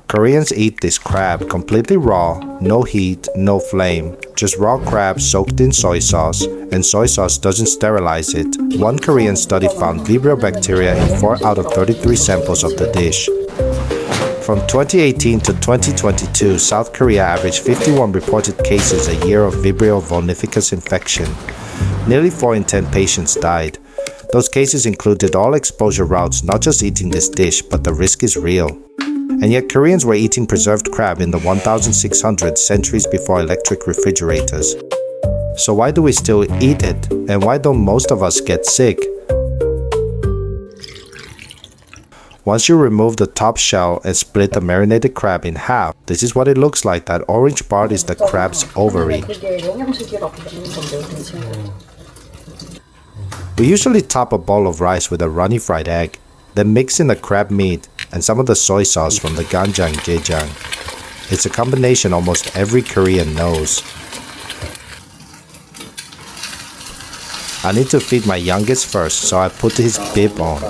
Koreans eat this crab completely raw, no heat, no flame, just raw crab soaked in soy sauce, and soy sauce doesn't sterilize it. One Korean study found Vibrio bacteria in 4 out of 33 samples of the dish. From 2018 to 2022, South Korea averaged 51 reported cases a year of Vibrio vulnificus infection. Nearly 4 in 10 patients died. Those cases included all exposure routes, not just eating this dish, but the risk is real. And yet Koreans were eating preserved crab in the 1600s, centuries before electric refrigerators. So why do we still eat it? And why don't most of us get sick? Once you remove the top shell and split the marinated crab in half, this is what it looks like. That orange part is the crab's ovary. We usually top a bowl of rice with a runny fried egg, then mix in the crab meat and some of the soy sauce from the ganjang-gejang. It's a combination almost every Korean knows. I need to feed my youngest first, so I put his bib on.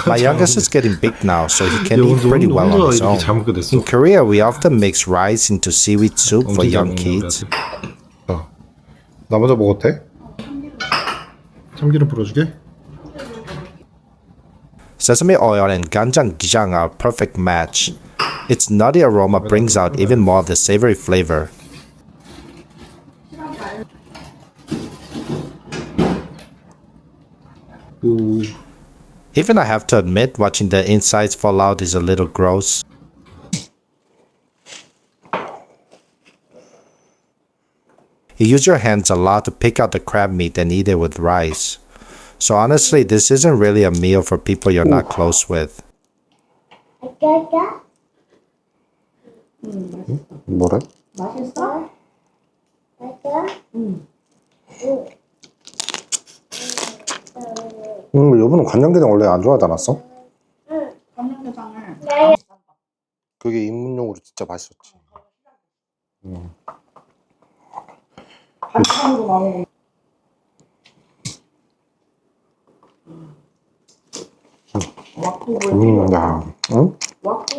My youngest is getting big now, so he can eat pretty well on his own. In Korea, we often mix rice into seaweed soup for young kids. 나 먼저 먹어도 돼? 참기름 불어주게? Sesame oil and ganjang-gejang are a perfect match. Its nutty aroma brings out even more of the savory flavor. Even I have to admit, watching the insides fall out is a little gross. You use your hands a lot to pick out the crab meat and eat it with rice. So honestly, this isn't really a meal for people you're not close with. 뭐래? 맛있어? 여보는 간장게장 원래 안 좋아하지 않았어? 응, 간장게장을. 그게 입문용으로 진짜 맛있었지. 반찬으로 나오고.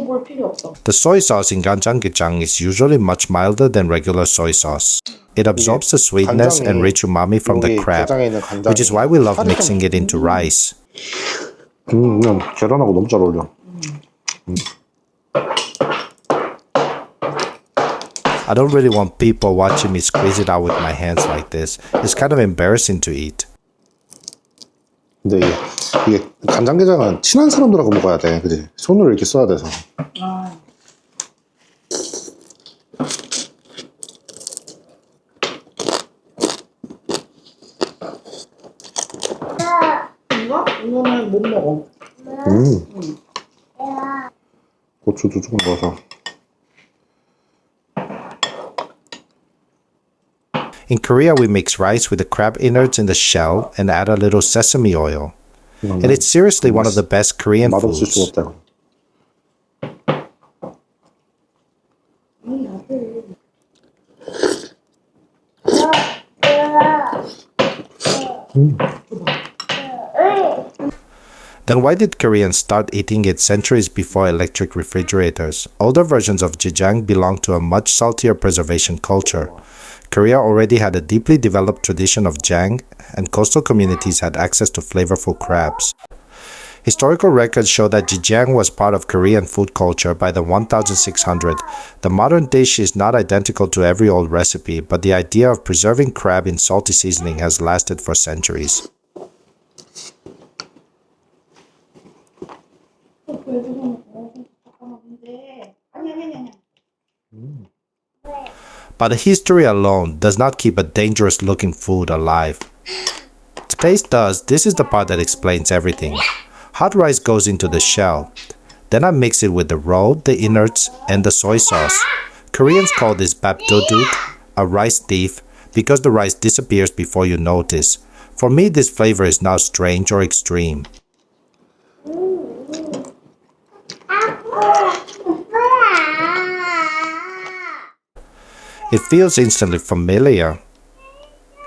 볼 필요 없어. The soy sauce in ganjang-gejang is usually much milder than regular soy sauce. It absorbs the sweetness and rich umami from the crab, which is why we love mixing it into rice. 그냥 계란하고 너무 잘 어울려. I don't really want people watching me squeeze it out with my hands like this. It's kind of embarrassing to eat. 근데 이게 간장게장은 친한 사람들하고 먹어야 돼, 그지? 손으로 이렇게 써야 돼서. 이거는 못 먹어. 고추도 조금 넣어서. In Korea, we mix rice with the crab innards in the shell and add a little sesame oil. And it's seriously one of the best Korean foods. Then why did Koreans start eating it centuries before electric refrigerators? Older versions of jjajang belong to a much saltier preservation culture. Korea already had a deeply developed tradition of jang, and coastal communities had access to flavorful crabs. Historical records show that jjajang was part of Korean food culture by the 1600. The modern dish is not identical to every old recipe, but the idea of preserving crab in salty seasoning has lasted for centuries. But history alone does not keep a dangerous looking food alive. Taste does. This is the part that explains everything. Hot rice goes into the shell. Then I mix it with the roe, the innards, and the soy sauce. Koreans call this bap-doduk, a rice thief, because the rice disappears before you notice. For me, this flavor is not strange or extreme. It feels instantly familiar,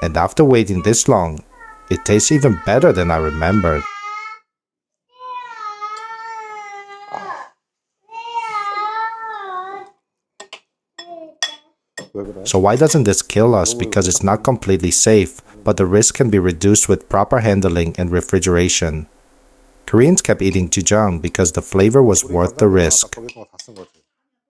and after waiting this long, it tastes even better than I remembered. So why doesn't this kill us? Because it's not completely safe, but the risk can be reduced with proper handling and refrigeration. Koreans kept eating ganjang because the flavor was worth the risk. 거기서 다 쓴 거지.